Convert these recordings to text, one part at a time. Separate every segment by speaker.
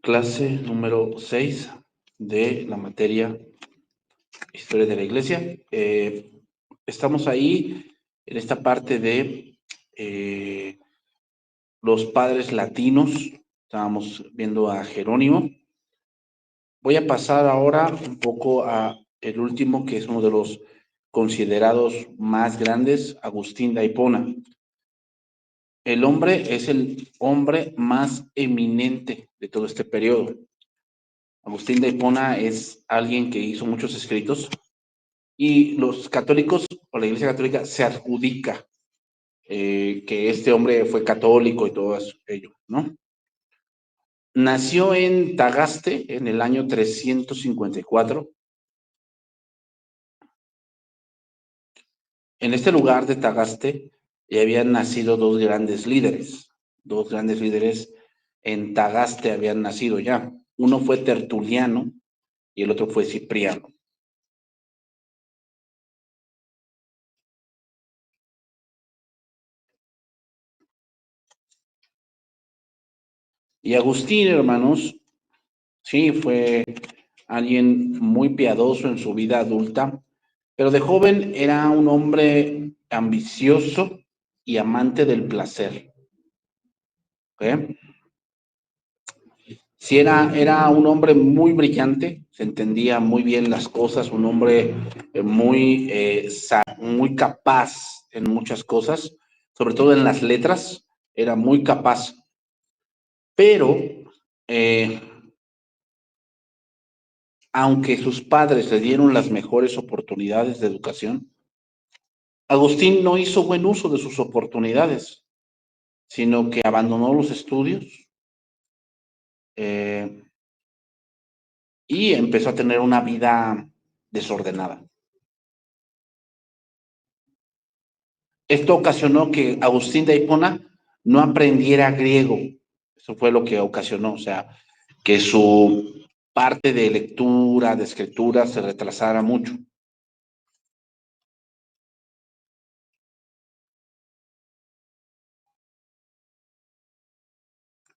Speaker 1: Clase número 6 de la materia Historia de la Iglesia. Estamos ahí en esta parte de los padres latinos. Estábamos viendo a Jerónimo. Voy a pasar ahora un poco a el último, que es uno de los considerados más grandes, Agustín de Hipona. El hombre es el hombre más eminente de todo este periodo. Agustín de Hipona es alguien que hizo muchos escritos y los católicos o la Iglesia Católica se adjudica que este hombre fue católico y todo ello, ¿no? Nació en Tagaste en el año 354. En este lugar de Tagaste ya habían nacido dos grandes líderes. Dos grandes líderes en Tagaste habían nacido ya. Uno fue Tertuliano y el otro fue Cipriano. Y Agustín, hermanos, sí, fue alguien muy piadoso en su vida adulta, pero de joven era un hombre ambicioso y amante del placer. ¿Okay? Sí, era un hombre muy brillante, se entendía muy bien las cosas, un hombre muy capaz en muchas cosas, sobre todo en las letras, era muy capaz, pero eh, aunque sus padres le dieron las mejores oportunidades de educación, Agustín no hizo buen uso de sus oportunidades, sino que abandonó los estudios eh, y empezó a tener una vida desordenada. Esto ocasionó que Agustín de Hipona no aprendiera griego. Eso fue lo que ocasionó, o sea, que su parte de lectura, de escritura, se retrasara mucho.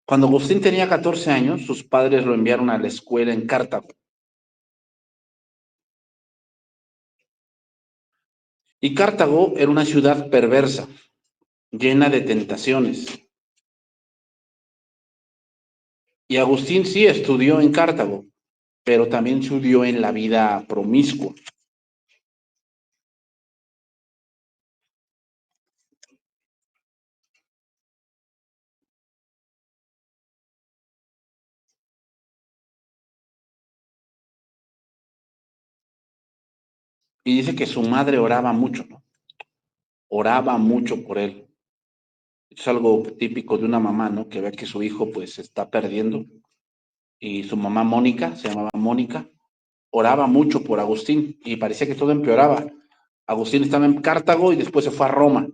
Speaker 1: Cuando Agustín tenía 14 años, sus padres lo enviaron a la escuela en Cartago. Y Cartago era una ciudad perversa, llena de tentaciones. Y Agustín sí estudió en Cartago, pero también estudió en la vida promiscua. Y dice que su madre oraba mucho, ¿no? Oraba mucho por él. Es algo típico de una mamá, ¿no? Que ve que su hijo pues se está perdiendo. Y su mamá Mónica, se llamaba Mónica, oraba mucho por Agustín y parecía que todo empeoraba. Agustín estaba en Cartago y después se fue a Roma.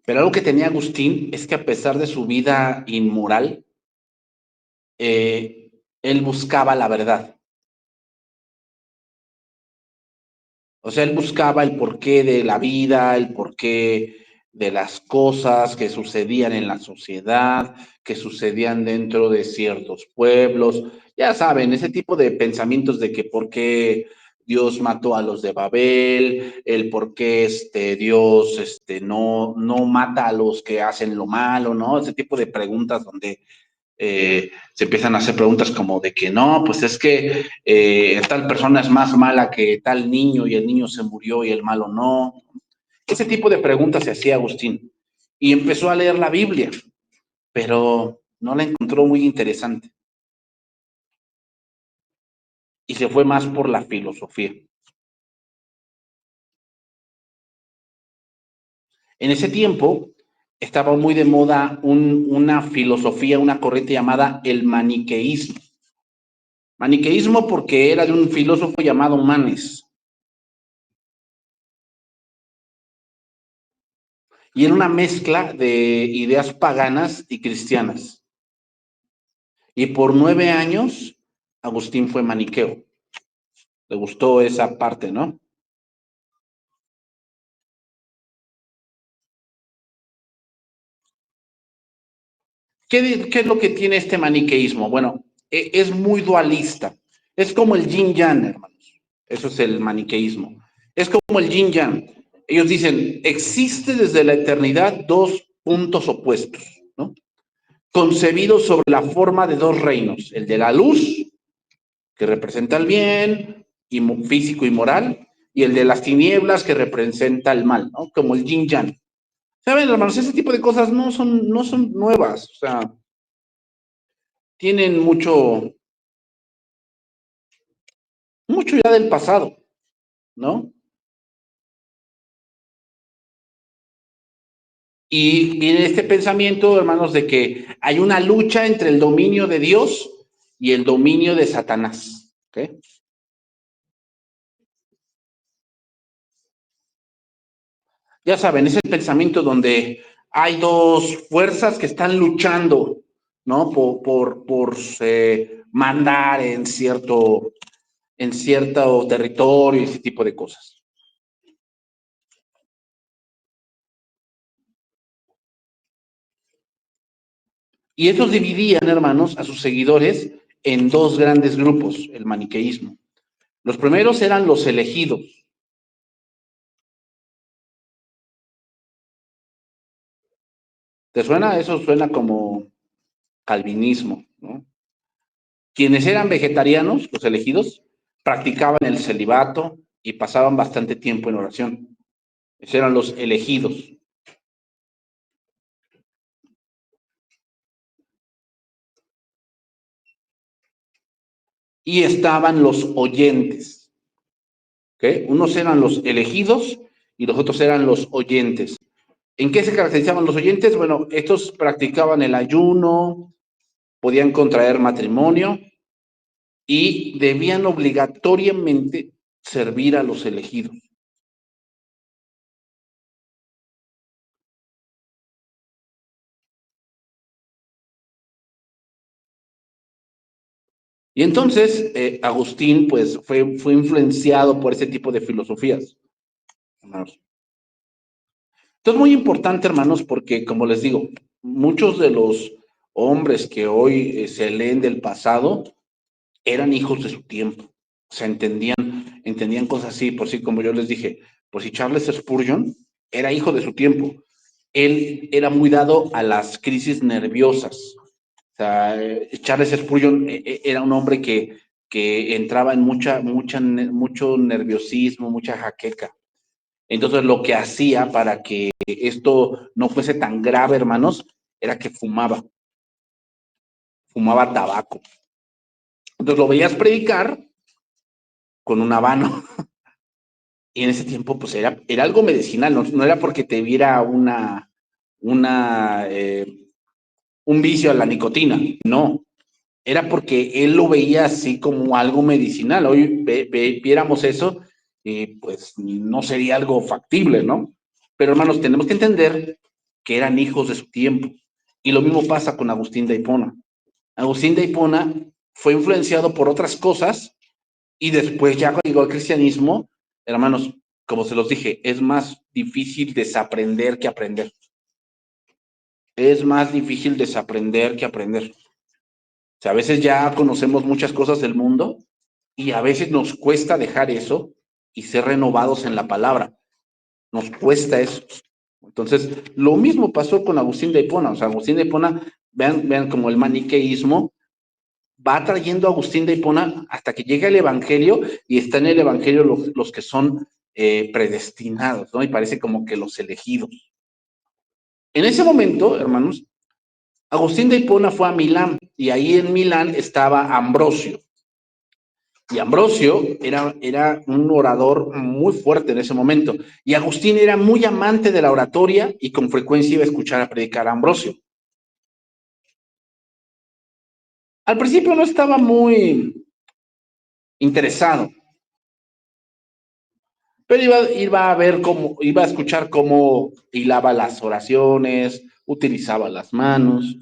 Speaker 1: Pero algo que tenía Agustín es que a pesar de su vida inmoral, él buscaba la verdad. O sea, él buscaba el porqué de la vida, el porqué de las cosas que sucedían en la sociedad, que sucedían dentro de ciertos pueblos. Ya saben, ese tipo de pensamientos de que por qué Dios mató a los de Babel, el por qué Dios no mata a los que hacen lo malo, ¿no? Ese tipo de preguntas donde se empiezan a hacer preguntas como de que no, pues es que tal persona es más mala que tal niño y el niño se murió y el malo no. Ese tipo de preguntas se hacía Agustín y empezó a leer la Biblia, pero no la encontró muy interesante y se fue más por la filosofía. En ese tiempo estaba muy de moda una filosofía, una corriente llamada el maniqueísmo. Maniqueísmo porque era de un filósofo llamado Manes. Y era una mezcla de ideas paganas y cristianas. Y por 9 años, Agustín fue maniqueo. Le gustó esa parte, ¿no? ¿Qué es lo que tiene este maniqueísmo? Bueno, es muy dualista. Es como el yin yang, hermanos. Eso es el maniqueísmo. Es como el yin yang. Ellos dicen, existe desde la eternidad dos puntos opuestos, ¿no? Concebidos sobre la forma de dos reinos, el de la luz, que representa el bien y físico y moral, y el de las tinieblas, que representa el mal, ¿no? Como el yin yang. ¿Saben, hermanos? Ese tipo de cosas no son nuevas, o sea, tienen mucho ya del pasado, ¿no? Y viene este pensamiento, hermanos, de que hay una lucha entre el dominio de Dios y el dominio de Satanás, ¿ok? Ya saben, ese pensamiento donde hay dos fuerzas que están luchando, ¿no? Por mandar en cierto territorio y ese tipo de cosas. Y estos dividían, hermanos, a sus seguidores en dos grandes grupos, el maniqueísmo. Los primeros eran los elegidos. ¿Te suena? Eso suena como calvinismo, ¿no? Quienes eran vegetarianos, los elegidos, practicaban el celibato y pasaban bastante tiempo en oración. Esos eran los elegidos. Y estaban los oyentes, ¿ok? Unos eran los elegidos y los otros eran los oyentes. ¿En qué se caracterizaban los oyentes? Bueno, estos practicaban el ayuno, podían contraer matrimonio y debían obligatoriamente servir a los elegidos. Y entonces Agustín pues fue influenciado por ese tipo de filosofías, hermanos. Entonces, muy importante, hermanos, porque como les digo, muchos de los hombres que hoy se leen del pasado eran hijos de su tiempo. O sea, entendían cosas así, por si, como yo les dije, por si Charles Spurgeon era hijo de su tiempo. Él era muy dado a las crisis nerviosas. O sea, Charles Spurgeon era un hombre que entraba en mucho nerviosismo, mucha jaqueca. Entonces, lo que hacía para que esto no fuese tan grave, hermanos, era que fumaba tabaco. Entonces, lo veías predicar con un habano. Y en ese tiempo, pues era algo medicinal, no era porque te viera una, un vicio a la nicotina, no. Era porque él lo veía así como algo medicinal. Hoy viéramos eso y pues no sería algo factible, ¿no? Pero hermanos, tenemos que entender que eran hijos de su tiempo. Y lo mismo pasa con Agustín de Hipona. Agustín de Hipona fue influenciado por otras cosas y después ya cuando llegó al cristianismo, hermanos, como se los dije, es más difícil desaprender que aprender. Es más difícil desaprender que aprender. O sea, a veces ya conocemos muchas cosas del mundo y a veces nos cuesta dejar eso y ser renovados en la palabra. Nos cuesta eso. Entonces, lo mismo pasó con Agustín de Hipona. O sea, Agustín de Hipona, vean como el maniqueísmo va trayendo a Agustín de Hipona hasta que llega el Evangelio y está en el Evangelio los que son predestinados, ¿no? Y parece como que los elegidos. En ese momento, hermanos, Agustín de Hipona fue a Milán y ahí en Milán estaba Ambrosio. Y Ambrosio era un orador muy fuerte en ese momento. Y Agustín era muy amante de la oratoria y con frecuencia iba a escuchar a predicar a Ambrosio. Al principio no estaba muy interesado, pero iba a ver cómo, iba a escuchar cómo hilaba las oraciones, utilizaba las manos.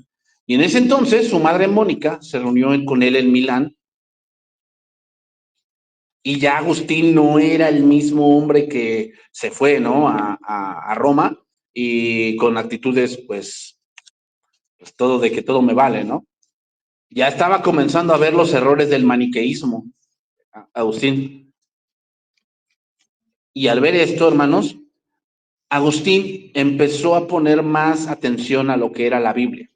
Speaker 1: Y en ese entonces su madre Mónica se reunió con él en Milán y ya Agustín no era el mismo hombre que se fue, ¿no? A Roma y con actitudes, pues, pues todo de que todo me vale, ¿no? Ya estaba comenzando a ver los errores del maniqueísmo, Agustín. Y al ver esto, hermanos, Agustín empezó a poner más atención a lo que era la Biblia.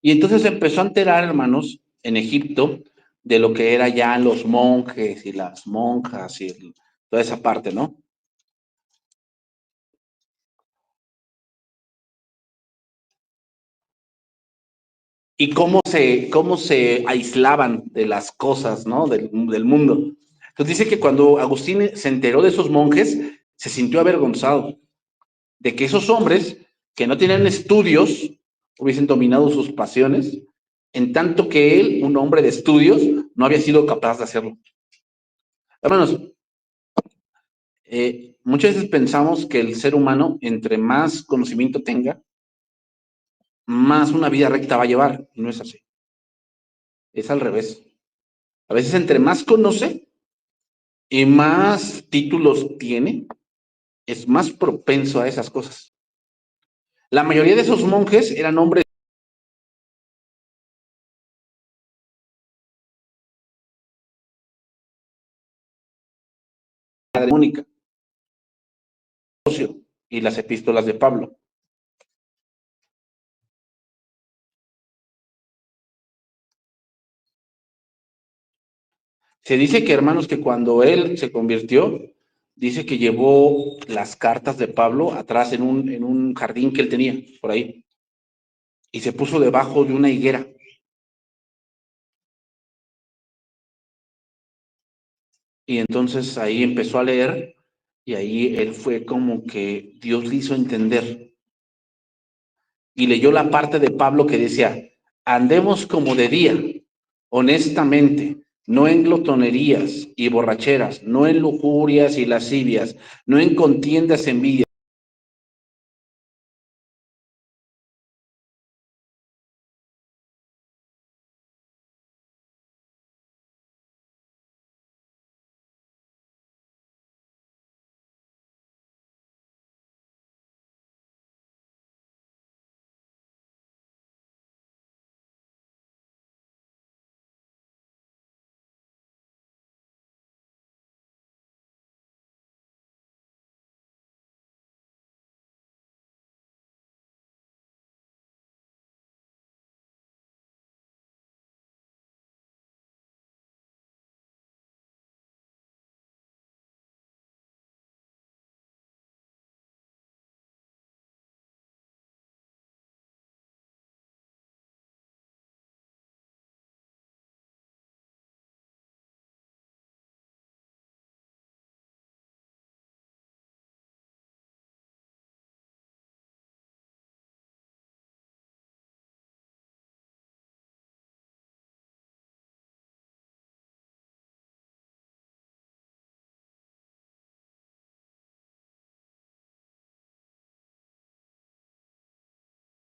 Speaker 1: Y entonces empezó a enterar, hermanos, en Egipto, de lo que era ya los monjes y las monjas y toda esa parte, ¿no? Y cómo se aislaban de las cosas, ¿no? Del mundo. Entonces dice que cuando Agustín se enteró de esos monjes, se sintió avergonzado de que esos hombres que no tenían estudios hubiesen dominado sus pasiones, en tanto que él, un hombre de estudios, no había sido capaz de hacerlo. Hermanos, muchas veces pensamos que el ser humano, entre más conocimiento tenga, más una vida recta va a llevar, y no es así. Es al revés. A veces entre más conoce y más títulos tiene, es más propenso a esas cosas. La mayoría de esos monjes eran hombres de Mónica y las epístolas de Pablo. Se dice que, hermanos, que cuando él se convirtió, dice que llevó las cartas de Pablo atrás en un jardín que él tenía por ahí y se puso debajo de una higuera. Y entonces ahí empezó a leer y ahí él fue como que Dios le hizo entender y leyó la parte de Pablo que decía, andemos como de día, honestamente, no en glotonerías y borracheras, no en lujurias y lascivias, no en contiendas, envidias.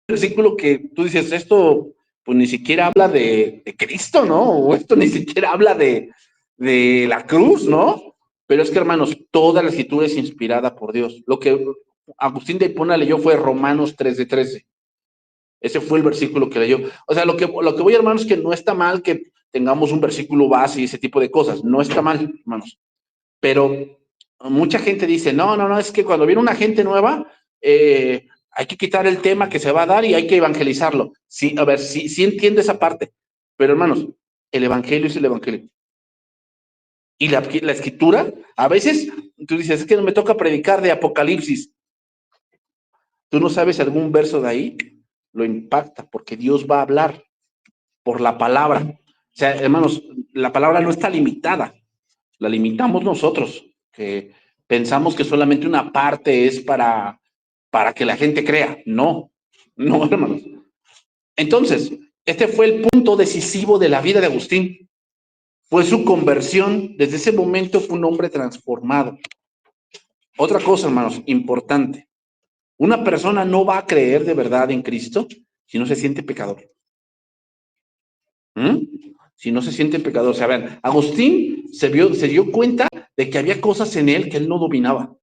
Speaker 1: Versículo que tú dices, esto pues ni siquiera habla de Cristo, ¿no? O esto ni siquiera habla de la cruz, ¿no? Pero es que, hermanos, toda la escritura es inspirada por Dios. Lo que Agustín de Hipona leyó fue Romanos 3:13. Ese fue el versículo que leyó. O sea, lo que voy, hermanos, es que no está mal que tengamos un versículo base y ese tipo de cosas. No está mal, hermanos. Pero mucha gente dice, no, no, no, es que cuando viene una gente nueva, hay que quitar el tema que se va a dar y hay que evangelizarlo. Sí, a ver, sí, sí entiendo esa parte, pero hermanos, el evangelio es el evangelio. Y la escritura, a veces tú dices, es que no me toca predicar de Apocalipsis. Tú no sabes algún verso de ahí, lo impacta, porque Dios va a hablar por la palabra. O sea, hermanos, la palabra no está limitada, la limitamos nosotros, que pensamos que solamente una parte es para que la gente crea. No, no, hermanos. Entonces, este fue el punto decisivo de la vida de Agustín. Fue su conversión. Desde ese momento fue un hombre transformado. Otra cosa, hermanos, importante. Una persona no va a creer de verdad en Cristo si no se siente pecador. ¿Mm? Si no se siente pecador. O sea, vean, Agustín se dio cuenta de que había cosas en él que él no dominaba.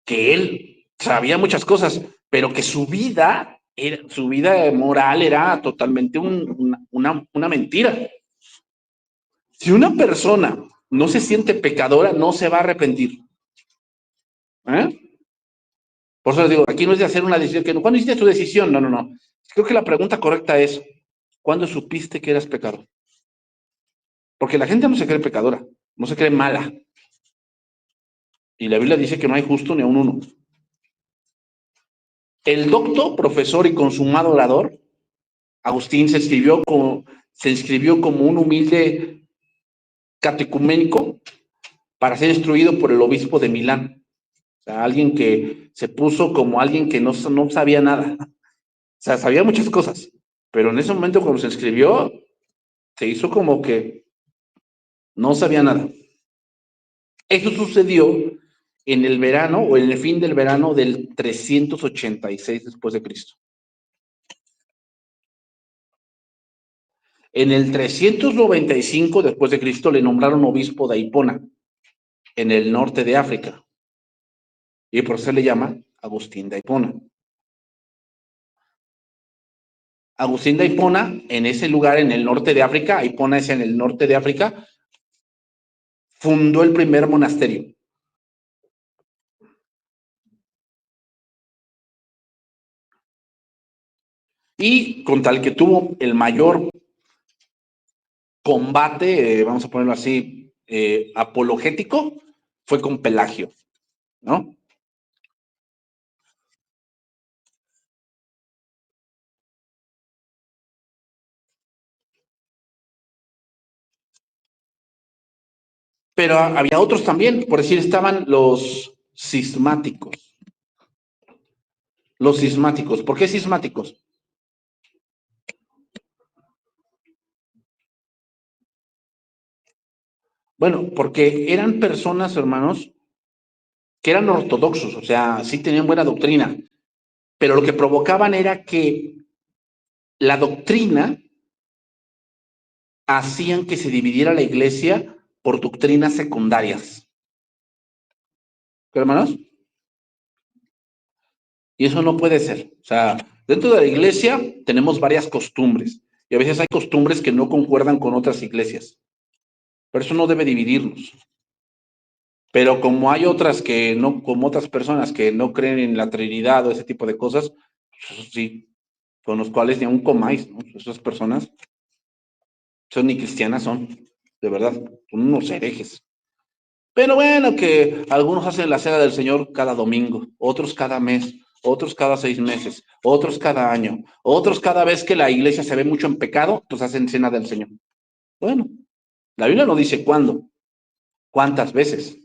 Speaker 1: que él sabía muchas cosas, pero que su vida moral era totalmente una mentira. Si una persona no se siente pecadora, no se va a arrepentir. ¿Eh? Por eso les digo, aquí no es de hacer una decisión, que no, ¿cuándo hiciste tu decisión? No, no, no. Creo que la pregunta correcta es, ¿cuándo supiste que eras pecador? Porque la gente no se cree pecadora, no se cree mala. Y la Biblia dice que no hay justo ni a un uno. El doctor, profesor y consumado orador, Agustín se inscribió como un humilde catecuménico para ser instruido por el obispo de Milán. O sea, alguien que se puso como alguien que no sabía nada. O sea, sabía muchas cosas, pero en ese momento cuando se inscribió, se hizo como que no sabía nada. Eso sucedió en el verano o en el fin del verano del 386 después de Cristo. En el 395 después de Cristo le nombraron obispo de Hipona, en el norte de África, y por eso se le llama Agustín de Hipona. Agustín de Hipona, en ese lugar en el norte de África, Hipona es en el norte de África, fundó el primer monasterio. Y con tal que tuvo el mayor combate, vamos a ponerlo así, apologético, fue con Pelagio, ¿no? Pero había otros también, por decir, estaban los cismáticos. Los cismáticos. ¿Por qué cismáticos? Bueno, porque eran personas, hermanos, que eran ortodoxos, o sea, sí tenían buena doctrina, pero lo que provocaban era que la doctrina hacían que se dividiera la iglesia por doctrinas secundarias. ¿Qué, hermanos? Y eso no puede ser. O sea, dentro de la iglesia tenemos varias costumbres y a veces hay costumbres que no concuerdan con otras iglesias, pero eso no debe dividirnos. Pero como hay otras que no, como otras personas que no creen en la Trinidad o ese tipo de cosas, pues eso sí, con los cuales ni aún comáis, ¿no? Esas personas son ni cristianas, son, de verdad, son unos herejes. Pero bueno, que algunos hacen la cena del Señor cada domingo, otros cada mes, otros cada 6 meses, otros cada año, otros cada vez que la iglesia se ve mucho en pecado, pues hacen cena del Señor. Bueno, la Biblia no dice cuándo, cuántas veces.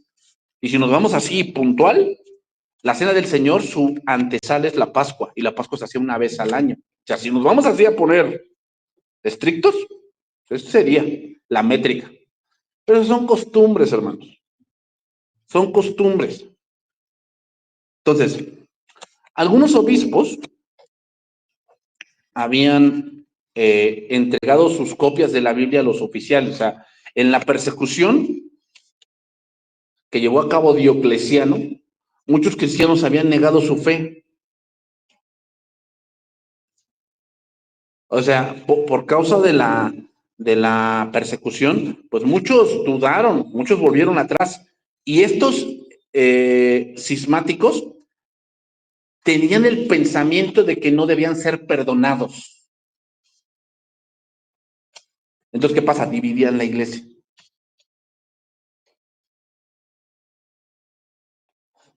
Speaker 1: Y si nos vamos así puntual, la cena del Señor, su antesala es la Pascua, y la Pascua se hacía una vez al año. O sea, si nos vamos así a poner estrictos, eso sería la métrica. Pero son costumbres, hermanos. Son costumbres. Entonces, algunos obispos habían entregado sus copias de la Biblia a los oficiales. O sea, en la persecución que llevó a cabo Diocleciano, muchos cristianos habían negado su fe. O sea, por causa de la persecución, pues muchos dudaron, muchos volvieron atrás. Y estos cismáticos tenían el pensamiento de que no debían ser perdonados. Entonces, ¿qué pasa? Dividían la iglesia.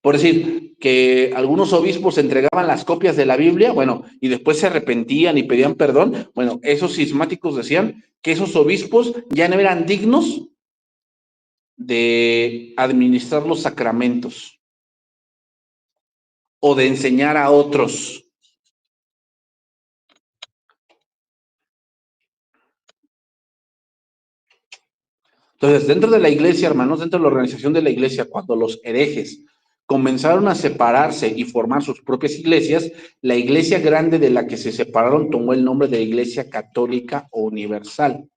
Speaker 1: Por decir, que algunos obispos entregaban las copias de la Biblia, bueno, y después se arrepentían y pedían perdón. Bueno, esos cismáticos decían que esos obispos ya no eran dignos de administrar los sacramentos o de enseñar a otros. Entonces, dentro de la iglesia, hermanos, dentro de la organización de la iglesia, cuando los herejes comenzaron a separarse y formar sus propias iglesias, la iglesia grande de la que se separaron tomó el nombre de Iglesia Católica Universal.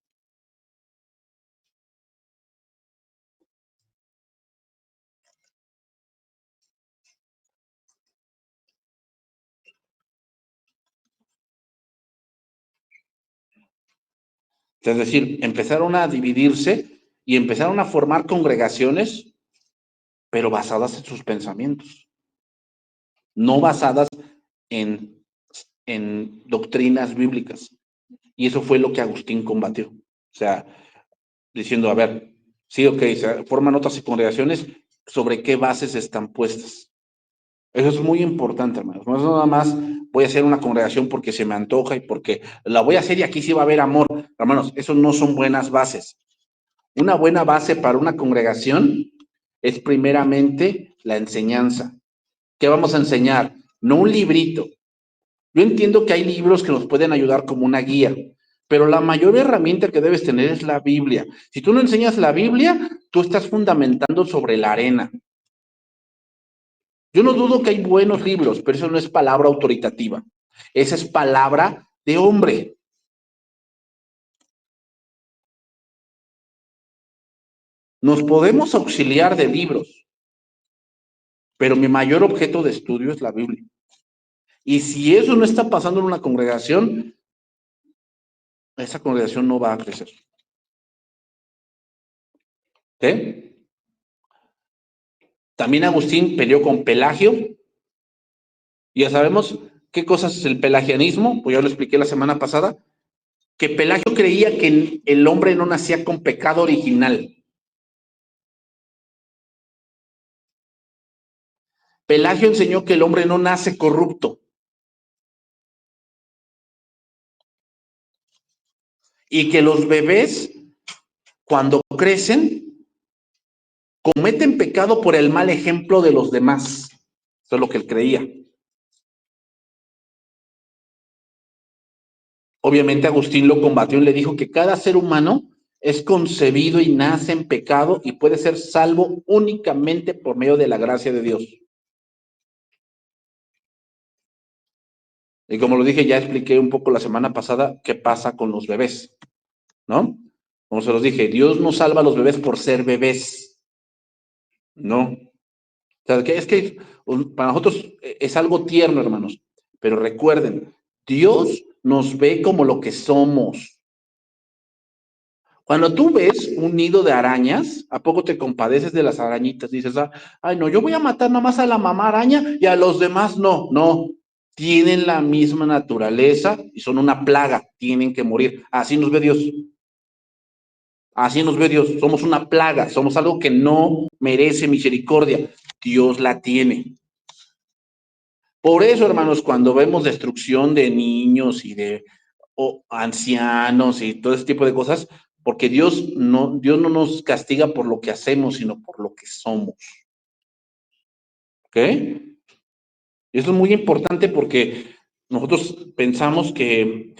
Speaker 1: Es decir, empezaron a dividirse y empezaron a formar congregaciones, pero basadas en sus pensamientos, no basadas en, en doctrinas bíblicas. Y eso fue lo que Agustín combatió. O sea, diciendo, a ver, sí, ok, se forman otras congregaciones, ¿sobre qué bases están puestas? Eso es muy importante, hermanos. No es nada más voy a hacer una congregación porque se me antoja y porque la voy a hacer y aquí sí va a haber amor. Hermanos, eso no son buenas bases. Una buena base para una congregación es primeramente la enseñanza. ¿Qué vamos a enseñar? No un librito. Yo entiendo que hay libros que nos pueden ayudar como una guía, pero la mayor herramienta que debes tener es la Biblia. Si tú no enseñas la Biblia, tú estás fundamentando sobre la arena. Yo no dudo que hay buenos libros, pero eso no es palabra autoritativa. Esa es palabra de hombre. Nos podemos auxiliar de libros, pero mi mayor objeto de estudio es la Biblia. Y si eso no está pasando en una congregación, esa congregación no va a crecer. ¿Sí? También Agustín peleó con Pelagio. Y ya sabemos qué cosas es el pelagianismo, pues ya lo expliqué la semana pasada, que Pelagio creía que el hombre no nacía con pecado original. Pelagio enseñó que el hombre no nace corrupto y que los bebés, cuando crecen, cometen pecado por el mal ejemplo de los demás. Eso es lo que él creía. Obviamente Agustín lo combatió y le dijo que cada ser humano es concebido y nace en pecado y puede ser salvo únicamente por medio de la gracia de Dios. Y como lo dije, ya expliqué un poco la semana pasada qué pasa con los bebés, ¿no? Como se los dije, Dios no salva a los bebés por ser bebés, no. O sea, que es que para nosotros es algo tierno, hermanos, pero recuerden, Dios nos ve como lo que somos. Cuando tú ves un nido de arañas, ¿a poco te compadeces de las arañitas? Dices, ay, no, yo voy a matar nada más a la mamá araña y a los demás no, no. Tienen la misma naturaleza y son una plaga, tienen que morir. Así nos ve Dios. Así nos ve Dios. Somos una plaga, somos algo que no merece misericordia. Dios la tiene. Por eso, hermanos, cuando vemos destrucción de niños y de ancianos y todo ese tipo de cosas, porque Dios no nos castiga por lo que hacemos, sino por lo que somos. ¿Ok? Y eso es muy importante porque nosotros pensamos que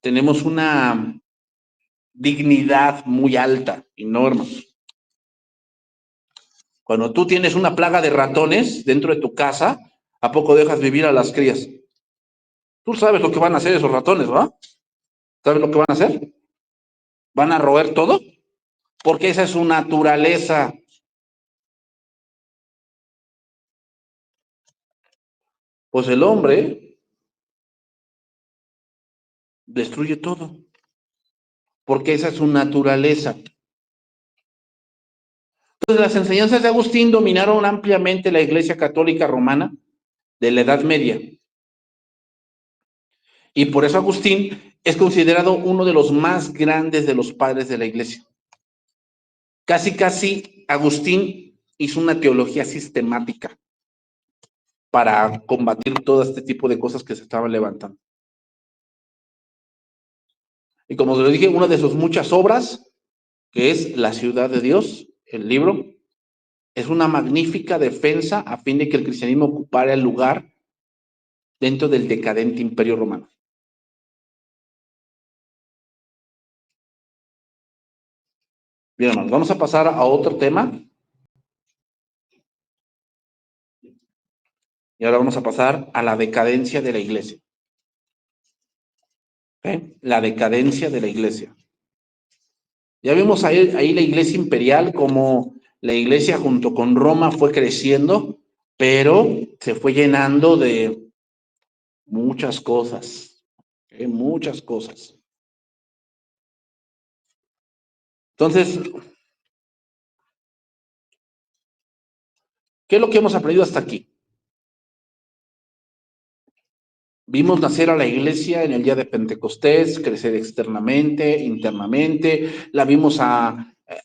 Speaker 1: tenemos una dignidad muy alta y no, hermanos. Cuando tú tienes una plaga de ratones dentro de tu casa, ¿a poco dejas vivir a las crías? Tú sabes lo que van a hacer esos ratones, ¿va? ¿Sabes lo que van a hacer? ¿Van a roer todo? Porque esa es su naturaleza. Pues el hombre destruye todo, porque esa es su naturaleza. Entonces, las enseñanzas de Agustín dominaron ampliamente la Iglesia Católica Romana de la Edad Media. Y por eso Agustín es considerado uno de los más grandes de los padres de la Iglesia. Casi Agustín hizo una teología sistemática para combatir todo este tipo de cosas que se estaban levantando. Y como se lo dije, una de sus muchas obras, que es La ciudad de Dios, el libro, es una magnífica defensa a fin de que el cristianismo ocupara el lugar dentro del decadente imperio romano. Bien, hermanos, vamos a pasar a otro tema. Y ahora vamos a pasar a la decadencia de la iglesia. ¿Okay? La decadencia de la iglesia. Ya vimos ahí la iglesia imperial, como la iglesia junto con Roma fue creciendo, pero se fue llenando de muchas cosas. Muchas cosas. Entonces, ¿qué es lo que hemos aprendido hasta aquí? Vimos nacer a la iglesia en el día de Pentecostés, crecer externamente, internamente, la vimos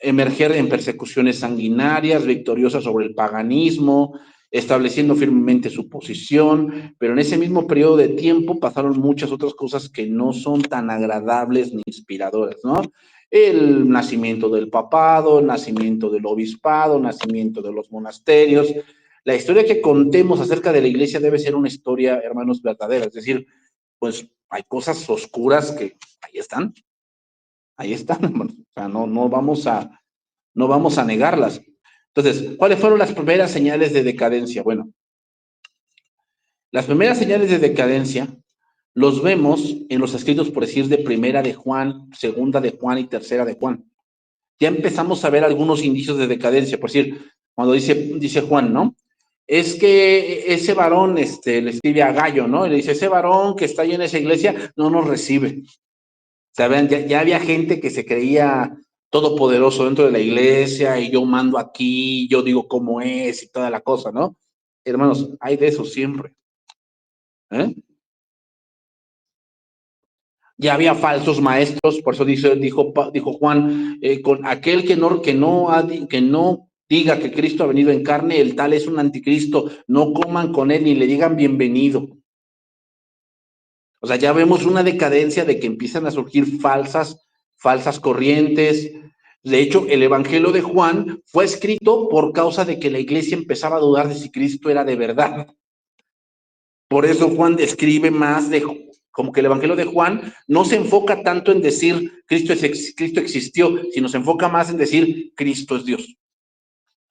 Speaker 1: emerger en persecuciones sanguinarias, victoriosas sobre el paganismo, estableciendo firmemente su posición, pero en ese mismo periodo de tiempo pasaron muchas otras cosas que no son tan agradables ni inspiradoras, ¿no? El nacimiento del papado, el nacimiento del obispado, el nacimiento de los monasterios. La historia que contemos acerca de la iglesia debe ser una historia, hermanos, verdadera. Es decir, pues hay cosas oscuras que ahí están, hermanos. O sea, no vamos a negarlas. Entonces, ¿cuáles fueron las primeras señales de decadencia? Bueno, las primeras señales de decadencia los vemos en los escritos, por decir, de Primera de Juan, Segunda de Juan y Tercera de Juan. Ya empezamos a ver algunos indicios de decadencia, por decir, cuando dice Juan, ¿no? Es que ese varón, le escribe a Gallo, ¿no? Y le dice, ese varón que está ahí en esa iglesia no nos recibe. ¿Saben? Ya había gente que se creía todopoderoso dentro de la iglesia y yo mando aquí, yo digo cómo es y toda la cosa, ¿no? Hermanos, hay de eso siempre. ¿Eh? Ya había falsos maestros, por eso dijo Juan, con aquel que no diga que Cristo ha venido en carne, el tal es un anticristo, no coman con él ni le digan bienvenido. O sea, ya vemos una decadencia de que empiezan a surgir falsas corrientes. De hecho, el Evangelio de Juan fue escrito por causa de que la iglesia empezaba a dudar de si Cristo era de verdad. Por eso Juan describe más como que el Evangelio de Juan no se enfoca tanto en decir Cristo existió, sino se enfoca más en decir Cristo es Dios.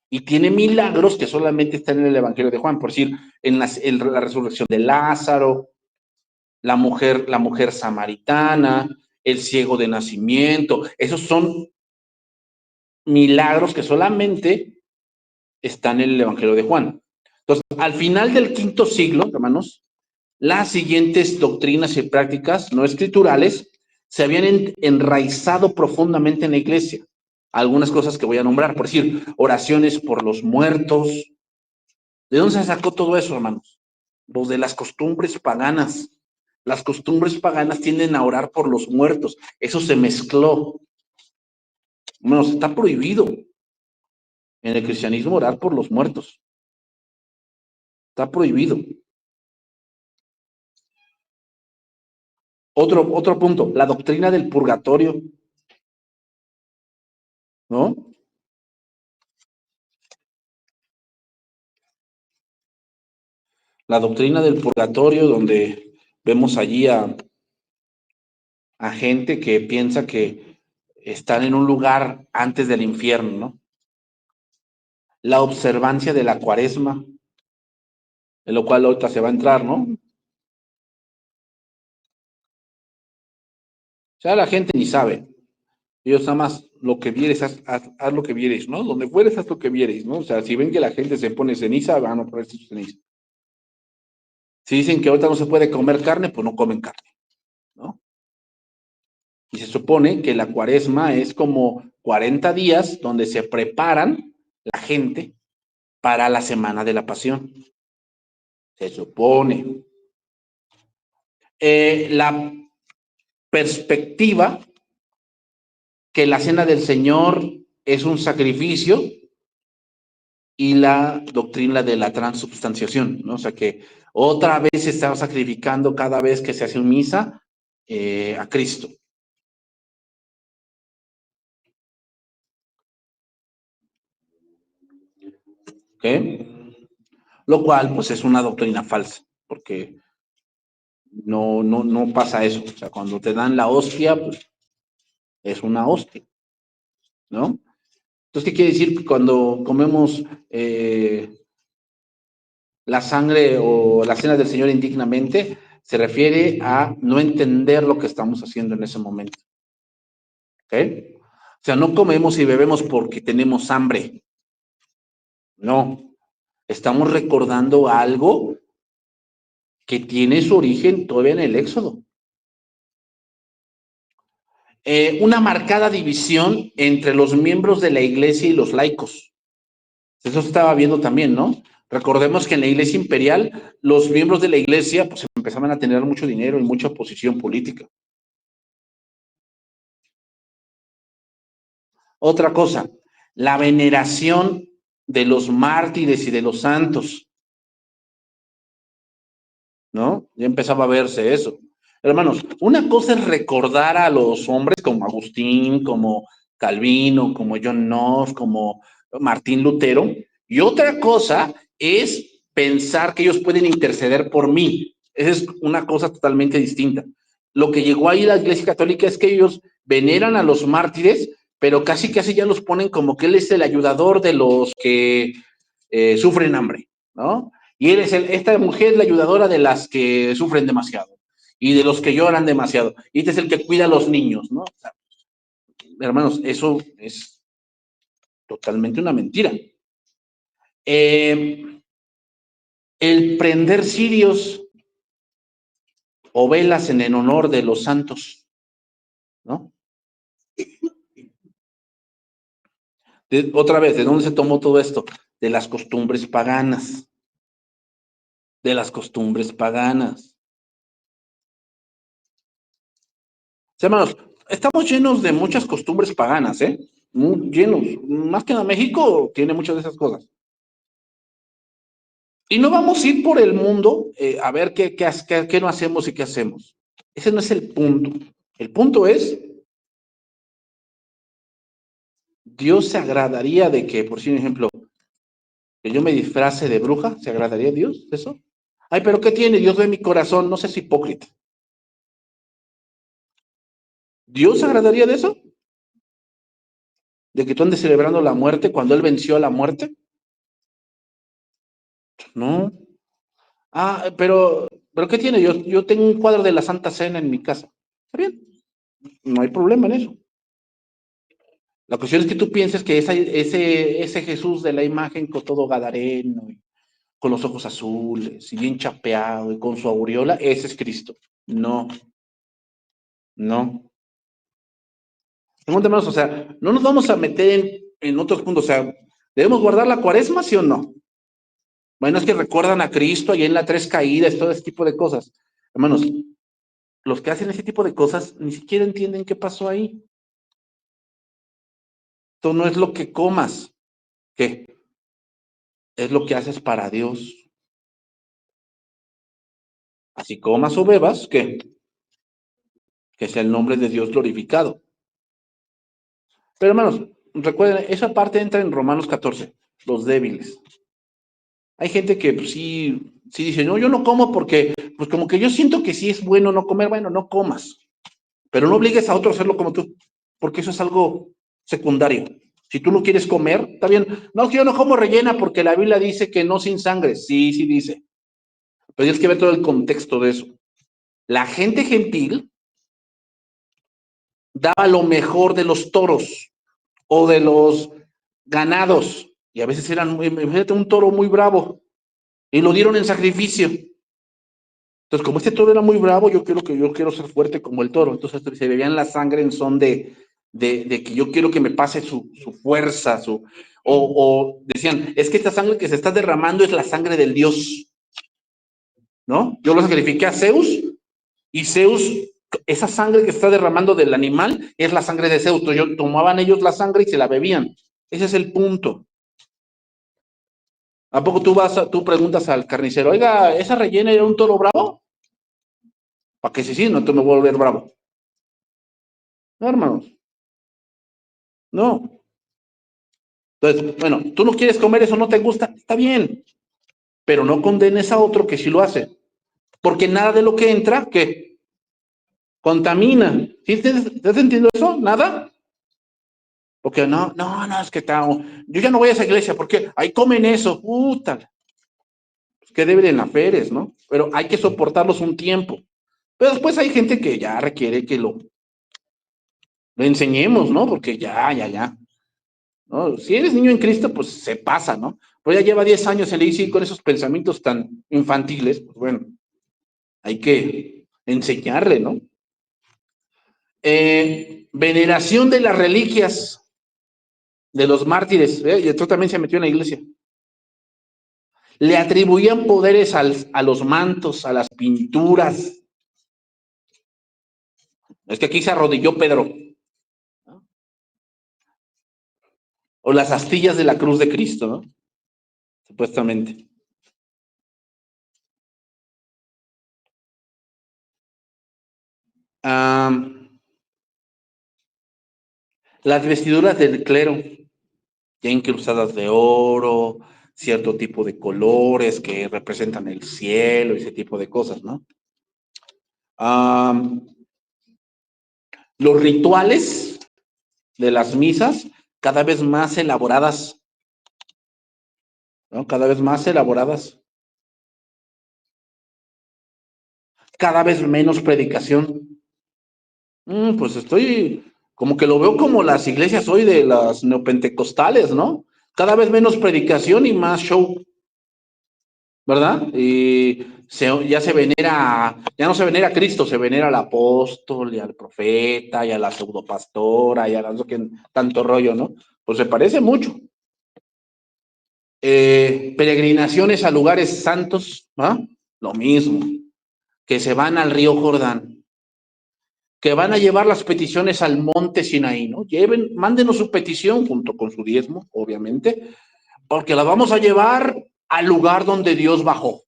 Speaker 1: Y tiene milagros que solamente están en el Evangelio de Juan, por decir, en la resurrección de Lázaro, la mujer samaritana, el ciego de nacimiento. Esos son milagros que solamente están en el Evangelio de Juan. Entonces, al final del quinto siglo, hermanos, las siguientes doctrinas y prácticas no escriturales se habían enraizado profundamente en la iglesia. Algunas cosas que voy a nombrar, por decir, oraciones por los muertos. ¿De dónde se sacó todo eso, hermanos? Pues de las costumbres paganas. Las costumbres paganas tienden a orar por los muertos. Eso se mezcló. Bueno, está prohibido en el cristianismo orar por los muertos. Está prohibido. Otro punto, la doctrina del purgatorio, ¿no? La doctrina del purgatorio, donde vemos allí a gente que piensa que están en un lugar antes del infierno, ¿no? La observancia de la cuaresma, en lo cual ahorita se va a entrar, ¿no? O sea, la gente ni sabe. Ellos nada más lo que vieres, haz lo que vieres, ¿no? Donde fueres, haz lo que vieres, ¿no? O sea, si ven que la gente se pone ceniza, van a ponerse su ceniza. Si dicen que ahorita no se puede comer carne, pues no comen carne, ¿no? Y se supone que la cuaresma es como 40 días donde se preparan la gente para la semana de la pasión. Se supone. La perspectiva que la cena del Señor es un sacrificio y la doctrina de la transubstanciación, ¿no? O sea que otra vez se está sacrificando cada vez que se hace un misa a Cristo. ¿Ok? Lo cual, pues, es una doctrina falsa, porque no pasa eso. O sea, cuando te dan la hostia, pues, es una hostia, ¿no? Entonces, ¿qué quiere decir que cuando comemos la sangre o la cena del Señor indignamente? Se refiere a no entender lo que estamos haciendo en ese momento. ¿Ok? O sea, no comemos y bebemos porque tenemos hambre. No. Estamos recordando algo que tiene su origen todavía en el Éxodo. una marcada división entre los miembros de la iglesia y los laicos. Eso se estaba viendo también, ¿no? Recordemos que en la iglesia imperial, los miembros de la iglesia pues empezaban a tener mucho dinero y mucha posición política. Otra cosa, la veneración de los mártires y de los santos, ¿no? Ya empezaba a verse eso. Hermanos, una cosa es recordar a los hombres como Agustín, como Calvino, como John Knox, como Martín Lutero, y otra cosa es pensar que ellos pueden interceder por mí. Esa es una cosa totalmente distinta. Lo que llegó ahí la Iglesia Católica es que ellos veneran a los mártires, pero casi casi ya los ponen como que él es el ayudador de los que sufren hambre, ¿no? Y él es esta mujer es la ayudadora de las que sufren demasiado y de los que lloran demasiado. Y este es el que cuida a los niños, ¿no? O sea, hermanos, eso es totalmente una mentira. El prender cirios o velas en el honor de los santos, ¿no? Otra vez, ¿de dónde se tomó todo esto? De las costumbres paganas. De las costumbres paganas. Sí, hermanos, estamos llenos de muchas costumbres paganas, ¿eh? Muy llenos. Más que en México tiene muchas de esas cosas. Y no vamos a ir por el mundo a ver qué no hacemos y qué hacemos. Ese no es el punto. El punto es, Dios se agradaría de que, por ejemplo, que yo me disfrace de bruja, ¿se agradaría a Dios eso? Ay, pero ¿qué tiene? Dios ve mi corazón, no seas hipócrita. ¿Dios se agradaría de eso? ¿De que tú andes celebrando la muerte cuando Él venció a la muerte? No. Ah, pero ¿qué tiene? Yo tengo un cuadro de la Santa Cena en mi casa. Está bien, no hay problema en eso. La cuestión es que tú pienses que ese Jesús de la imagen con todo gadareno, y con los ojos azules, y bien chapeado, y con su aureola, ese es Cristo. No, no. O sea, no nos vamos a meter en otros puntos. O sea, ¿debemos guardar la cuaresma, sí o no? Bueno, es que recuerdan a Cristo y en la tres caídas, todo ese tipo de cosas. Hermanos, los que hacen ese tipo de cosas ni siquiera entienden qué pasó ahí. Esto no es lo que comas, ¿qué? Es lo que haces para Dios. Así comas o bebas, ¿qué? Que sea el nombre de Dios glorificado. Pero hermanos, recuerden, esa parte entra en Romanos 14, los débiles. Hay gente que pues, sí dice, no, yo no como porque, pues como que yo siento que sí es bueno no comer, bueno, no comas, pero no obligues a otro a hacerlo como tú, porque eso es algo secundario. Si tú no quieres comer, está bien. No, es que yo no como rellena porque la Biblia dice que no sin sangre. Sí, sí dice. Pero tienes que ver todo el contexto de eso. La gente gentil daba lo mejor de los toros o de los ganados. Y a veces eran, imagínate, un toro muy bravo. Y lo dieron en sacrificio. Entonces, como este toro era muy bravo, yo quiero ser fuerte como el toro. Entonces se bebían la sangre en son de que yo quiero que me pase su fuerza, o decían, es que esta sangre que se está derramando es la sangre del Dios, ¿no? Yo lo sacrifiqué a Zeus y Zeus, esa sangre que está derramando del animal es la sangre de Zeus. Entonces, tomaban ellos la sangre y se la bebían. Ese es el punto. ¿A poco tú preguntas al carnicero, oiga, ¿esa rellena era un toro bravo? Para que sí, no te me voy a volver bravo. No, hermanos, no. Entonces, bueno, tú no quieres comer eso, no te gusta, está bien, pero no condenes a otro que sí lo hace, porque nada de lo que entra, que contamina. ¿Sí te entiendo eso? ¿Nada? Porque no, es que yo ya no voy a esa iglesia, porque ahí comen eso, puta, pues que deben en la Feres, ¿no? Pero hay que soportarlos un tiempo. Pero después hay gente que ya requiere que lo enseñemos, ¿no? Porque ya. ¿No? Si eres niño en Cristo, pues se pasa, ¿no? Pero ya lleva 10 años en la ICI con esos pensamientos tan infantiles, pues bueno, hay que enseñarle, ¿no? Veneración de las reliquias de los mártires. Y esto también se metió en la iglesia. Le atribuían poderes a los mantos, a las pinturas. Es que aquí se arrodilló Pedro. O las astillas de la cruz de Cristo, ¿no? Supuestamente. Las vestiduras del clero, ya incrustadas de oro, cierto tipo de colores que representan el cielo, ese tipo de cosas, ¿no? Los rituales de las misas, cada vez más elaboradas, ¿no? Cada vez más elaboradas, cada vez menos predicación. Pues estoy, como que lo veo como las iglesias hoy de las neopentecostales, ¿no? Cada vez menos predicación y más show, ¿verdad? Y ya se venera, ya no se venera a Cristo, se venera al apóstol y al profeta y a la pseudopastora y a las que tanto rollo, ¿no? Pues se parece mucho. Peregrinaciones a lugares santos, ¿ah? Lo mismo, que se van al río Jordán, que van a llevar las peticiones al monte Sinaí, ¿no? Mándenos su petición junto con su diezmo, obviamente, porque la vamos a llevar al lugar donde Dios bajó.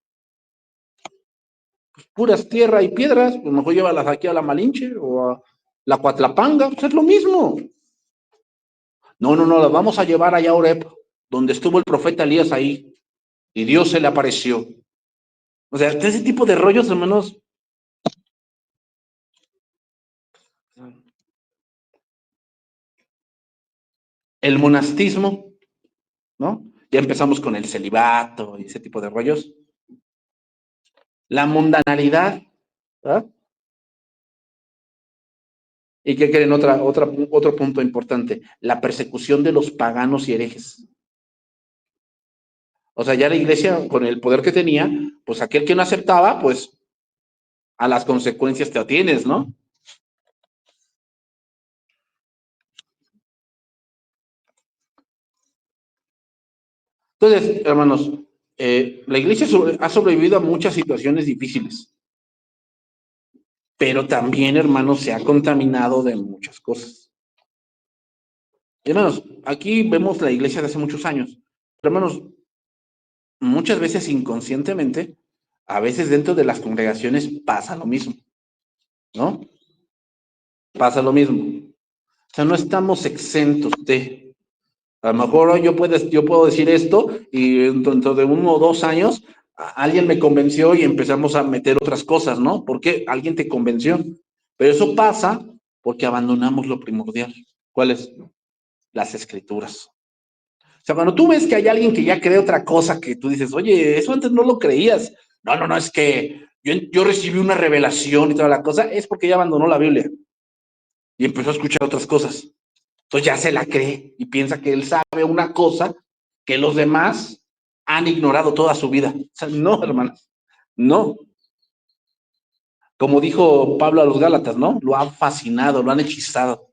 Speaker 1: Pues puras tierra y piedras, pues mejor llévalas aquí a la Malinche o a la Cuatlapanga, pues es lo mismo. No, no, no, las vamos a llevar allá a Oreb, donde estuvo el profeta Elías ahí, y Dios se le apareció. O sea, ese tipo de rollos, hermanos. El monastismo, ¿no? Ya empezamos con el celibato y ese tipo de rollos. La mundanalidad, ¿verdad? ¿Y qué creen? Otro punto importante, la persecución de los paganos y herejes. O sea, ya la iglesia, con el poder que tenía, pues aquel que no aceptaba, pues a las consecuencias te atienes, ¿no? Entonces, hermanos, la iglesia ha sobrevivido a muchas situaciones difíciles, pero también, hermanos, se ha contaminado de muchas cosas. Hermanos, aquí vemos la iglesia de hace muchos años. Pero, hermanos, muchas veces inconscientemente, a veces dentro de las congregaciones pasa lo mismo, ¿no? Pasa lo mismo. O sea, no estamos exentos de. A lo mejor yo puedo decir esto y dentro de 1 o 2 años alguien me convenció y empezamos a meter otras cosas, ¿no? Porque alguien te convenció. Pero eso pasa porque abandonamos lo primordial. ¿Cuáles? Las escrituras. O sea, cuando tú ves que hay alguien que ya cree otra cosa que tú dices, oye, eso antes no lo creías. No, no, no, es que yo recibí una revelación y toda la cosa, es porque ya abandonó la Biblia y empezó a escuchar otras cosas. Entonces ya se la cree y piensa que él sabe una cosa que los demás han ignorado toda su vida. O sea, no, hermanos, no. Como dijo Pablo a los Gálatas, ¿no? Lo han fascinado, lo han hechizado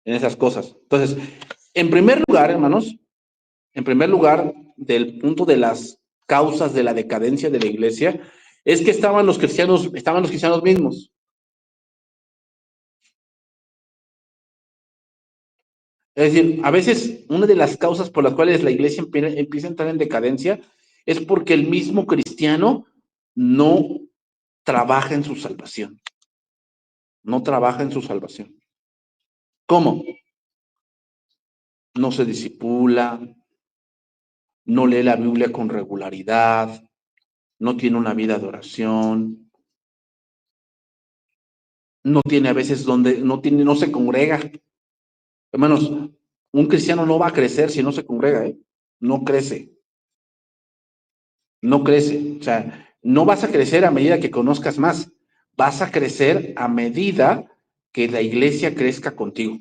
Speaker 1: en esas cosas. Entonces, en primer lugar, hermanos, en primer lugar, del punto de las causas de la decadencia de la iglesia, es que estaban los cristianos mismos. Es decir, a veces una de las causas por las cuales la iglesia empieza a entrar en decadencia es porque el mismo cristiano no trabaja en su salvación, no trabaja en su salvación. ¿Cómo? No se disipula, no lee la Biblia con regularidad, no tiene una vida de oración, no tiene a veces no se congrega. Hermanos, un cristiano no va a crecer si no se congrega, ¿eh? No crece, no crece. O sea, no vas a crecer a medida que conozcas más, vas a crecer a medida que la iglesia crezca contigo.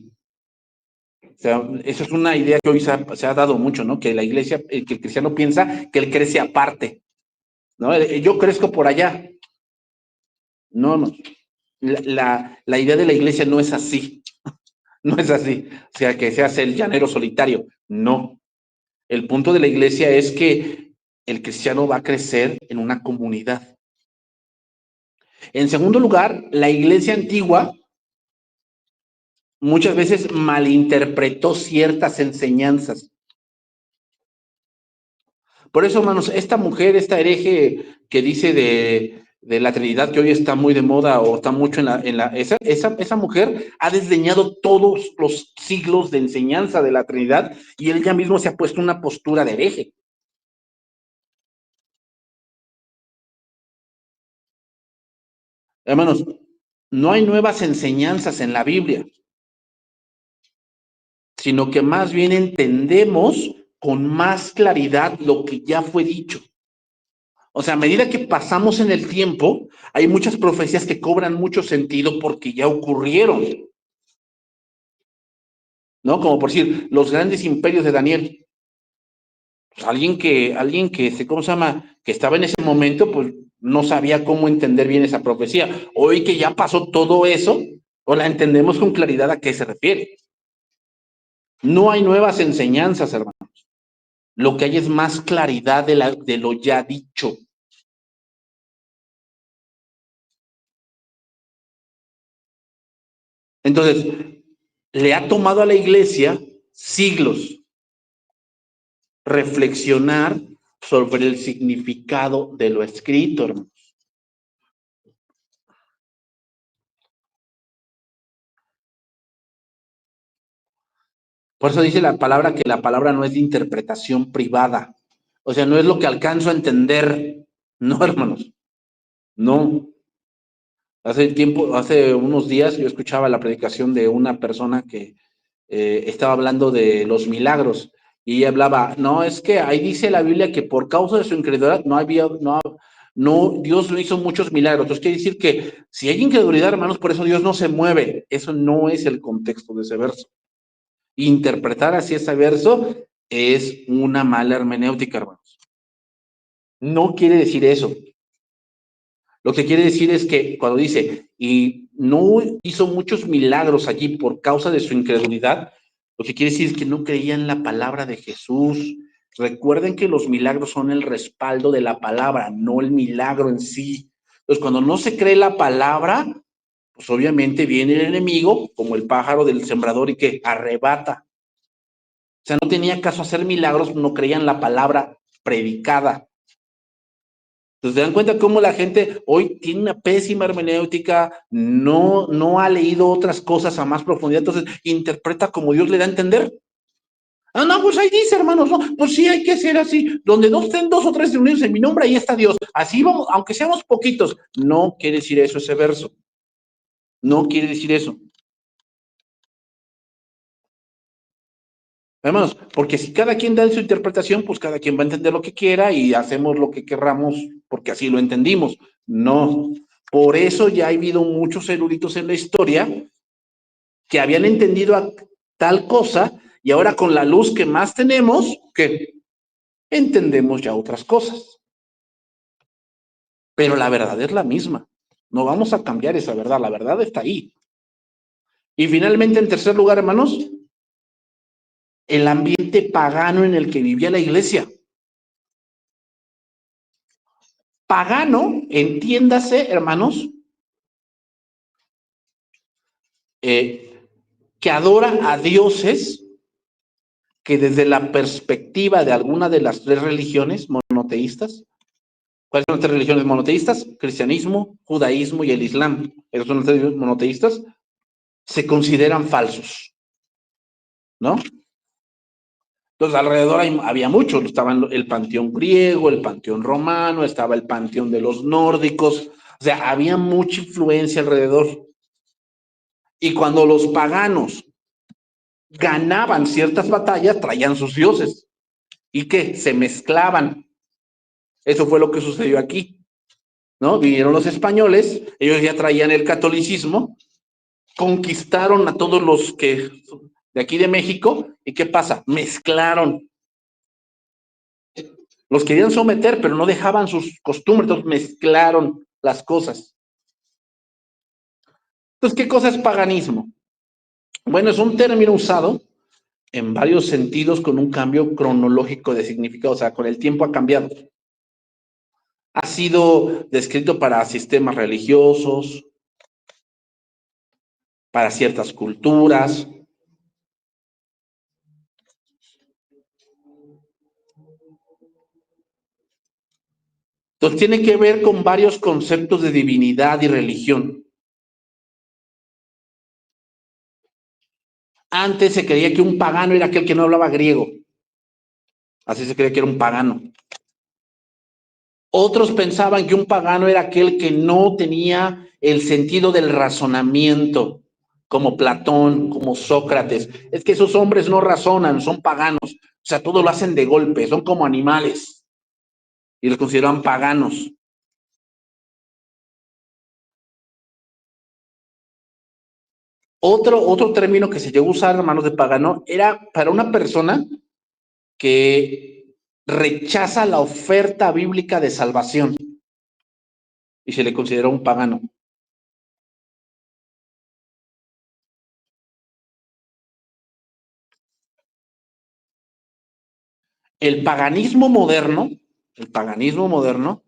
Speaker 1: O sea, eso es una idea que hoy se ha dado mucho, ¿no? Que la iglesia, que el cristiano piensa que él crece aparte, ¿no? Yo crezco por allá. No, no. La idea de la iglesia no es así, no es así, o sea, que seas el llanero solitario, no. El punto de la iglesia es que el cristiano va a crecer en una comunidad. En segundo lugar, la iglesia antigua muchas veces malinterpretó ciertas enseñanzas. Por eso, hermanos, esta mujer, esta hereje que dice de la Trinidad, que hoy está muy de moda o está mucho esa mujer ha desdeñado todos los siglos de enseñanza de la Trinidad y él ya mismo se ha puesto una postura de hereje. Hermanos, no hay nuevas enseñanzas en la Biblia, sino que más bien entendemos con más claridad lo que ya fue dicho. O sea, a medida que pasamos en el tiempo, hay muchas profecías que cobran mucho sentido porque ya ocurrieron, ¿no? Como por decir, los grandes imperios de Daniel. Pues ¿cómo se llama? Que estaba en ese momento, pues no sabía cómo entender bien esa profecía. Hoy que ya pasó todo eso, o la entendemos con claridad a qué se refiere. No hay nuevas enseñanzas, hermanos. Lo que hay es más claridad de lo ya dicho. Entonces, le ha tomado a la iglesia siglos reflexionar sobre el significado de lo escrito, hermano. Por eso dice la palabra que la palabra no es de interpretación privada. O sea, no es lo que alcanzo a entender. No, hermanos, no. Hace unos días yo escuchaba la predicación de una persona que estaba hablando de los milagros y ella hablaba, no, es que ahí dice la Biblia que por causa de su incredulidad no, Dios no hizo muchos milagros. Entonces quiere decir que si hay incredulidad, hermanos, por eso Dios no se mueve. Eso no es el contexto de ese verso. Interpretar así ese verso es una mala hermenéutica, hermanos. No quiere decir eso. Lo que quiere decir es que cuando dice, y no hizo muchos milagros allí por causa de su incredulidad, lo que quiere decir es que no creían la palabra de Jesús. Recuerden que los milagros son el respaldo de la palabra, no el milagro en sí. Entonces, cuando no se cree la palabra, pues obviamente viene el enemigo, como el pájaro del sembrador, y que arrebata. O sea, no tenía caso hacer milagros, no creían la palabra predicada. Entonces, ¿se dan cuenta cómo la gente hoy tiene una pésima hermenéutica, no ha leído otras cosas a más profundidad, entonces interpreta como Dios le da a entender? Ah, no, pues ahí dice, hermanos, no, pues sí, hay que ser así. Donde dos estén dos o tres reunidos en mi nombre, ahí está Dios. Así vamos, aunque seamos poquitos. No quiere decir eso ese verso. No quiere decir eso. Hermanos, porque si cada quien da su interpretación, pues cada quien va a entender lo que quiera y hacemos lo que querramos porque así lo entendimos. No. Por eso ya ha habido muchos eruditos en la historia que habían entendido a tal cosa y ahora con la luz que más tenemos, que entendemos ya otras cosas. Pero la verdad es la misma. No vamos a cambiar esa verdad. La verdad está ahí. Y finalmente, en tercer lugar, hermanos, el ambiente pagano en el que vivía la iglesia. Pagano, entiéndase, hermanos, que adora a dioses que desde la perspectiva de alguna de las tres religiones monoteístas, ¿cuáles son las tres religiones monoteístas? Cristianismo, judaísmo y el islam. Esos son los tres monoteístas. Se consideran falsos, ¿no? Entonces, alrededor había muchos. Estaba el panteón griego, el panteón romano, estaba el panteón de los nórdicos. O sea, había mucha influencia alrededor. Y cuando los paganos ganaban ciertas batallas, traían sus dioses. ¿Y qué? Se mezclaban. Eso fue lo que sucedió aquí, ¿no? Vinieron los españoles, ellos ya traían el catolicismo, conquistaron a todos los que de aquí de México, ¿y qué pasa? Mezclaron. Los querían someter, pero no dejaban sus costumbres, entonces mezclaron las cosas. Entonces, ¿qué cosa es paganismo? Bueno, es un término usado en varios sentidos con un cambio cronológico de significado, o sea, con el tiempo ha cambiado. Ha sido descrito para sistemas religiosos, para ciertas culturas. Entonces tiene que ver con varios conceptos de divinidad y religión. Antes se creía que un pagano era aquel que no hablaba griego. Así se creía que era un pagano. Otros pensaban que un pagano era aquel que no tenía el sentido del razonamiento, como Platón, como Sócrates. Es que esos hombres no razonan, son paganos. O sea, todo lo hacen de golpe, son como animales. Y los consideraban paganos. Otro término que se llegó a usar, hermanos, de pagano, era para una persona que rechaza la oferta bíblica de salvación y se le considera un pagano. El paganismo moderno, el paganismo moderno,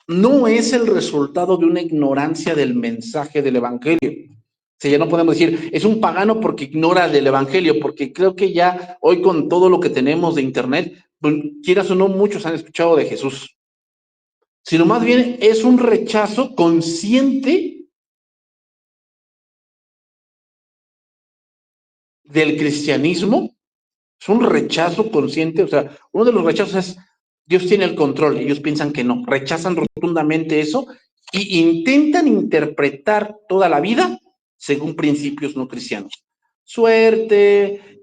Speaker 1: no es el resultado de una ignorancia del mensaje del evangelio. O sea, ya no podemos decir, es un pagano porque ignora del evangelio, porque creo que ya hoy con todo lo que tenemos de internet, pues, quieras o no, muchos han escuchado de Jesús. Sino más bien es un rechazo consciente del cristianismo. Es un rechazo consciente, o sea, uno de los rechazos es Dios tiene el control, ellos piensan que no, rechazan rotundamente eso y intentan interpretar toda la vida según principios no cristianos. Suerte,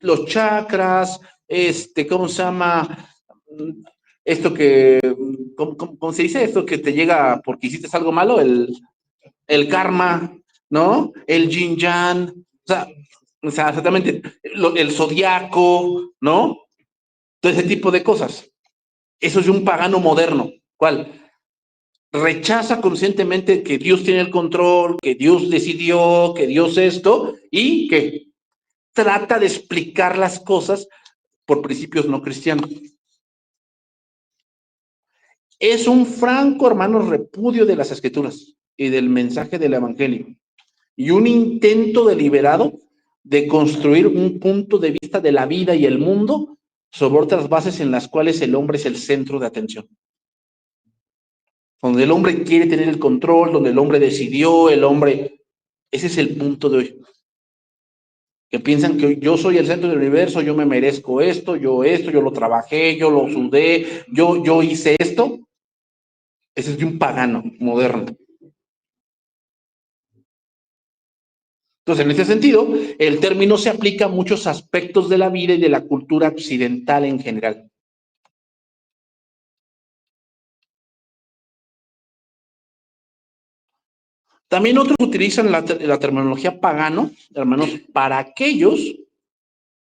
Speaker 1: los chakras, ¿cómo se llama? Esto que, ¿cómo se dice? Esto que te llega porque hiciste algo malo, el karma, ¿no? El yin yang, o sea exactamente, el zodiaco, ¿no? Todo ese tipo de cosas. Eso es de un pagano moderno. ¿Cuál? Rechaza conscientemente que Dios tiene el control, que Dios decidió, que Dios esto, y que trata de explicar las cosas por principios no cristianos. Es un franco, hermano, repudio de las escrituras y del mensaje del evangelio. Y un intento deliberado de construir un punto de vista de la vida y el mundo sobre otras bases en las cuales el hombre es el centro de atención. Donde el hombre quiere tener el control, donde el hombre decidió, el hombre... Ese es el punto de hoy. Que piensan que yo soy el centro del universo, yo me merezco esto, yo lo trabajé, yo lo sudé, yo hice esto. Ese es de un pagano moderno. Entonces, en ese sentido, el término se aplica a muchos aspectos de la vida y de la cultura occidental en general. También otros utilizan la terminología pagano, hermanos, para aquellos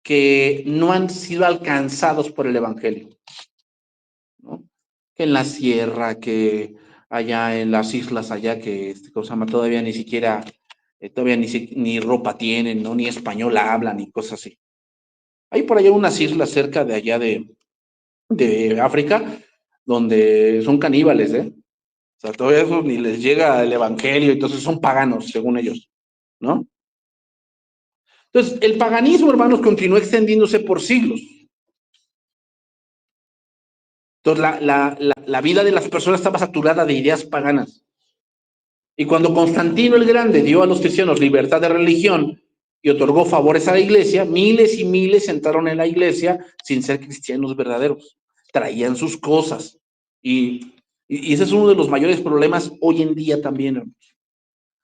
Speaker 1: que no han sido alcanzados por el Evangelio, ¿no? Que en la sierra, que allá en las islas, allá que cosa todavía ni siquiera, todavía ni ropa tienen, ¿no? Ni español hablan, ni cosas así. Hay por allá unas islas cerca de allá de África, donde son caníbales, ¿eh? O sea, todavía eso ni les llega el evangelio, entonces son paganos, según ellos, ¿no? Entonces, el paganismo, hermanos, continuó extendiéndose por siglos. Entonces, la vida de las personas estaba saturada de ideas paganas. Y cuando Constantino el Grande dio a los cristianos libertad de religión y otorgó favores a la iglesia, miles y miles entraron en la iglesia sin ser cristianos verdaderos. Traían sus cosas. Y ese es uno de los mayores problemas hoy en día también, hermanos.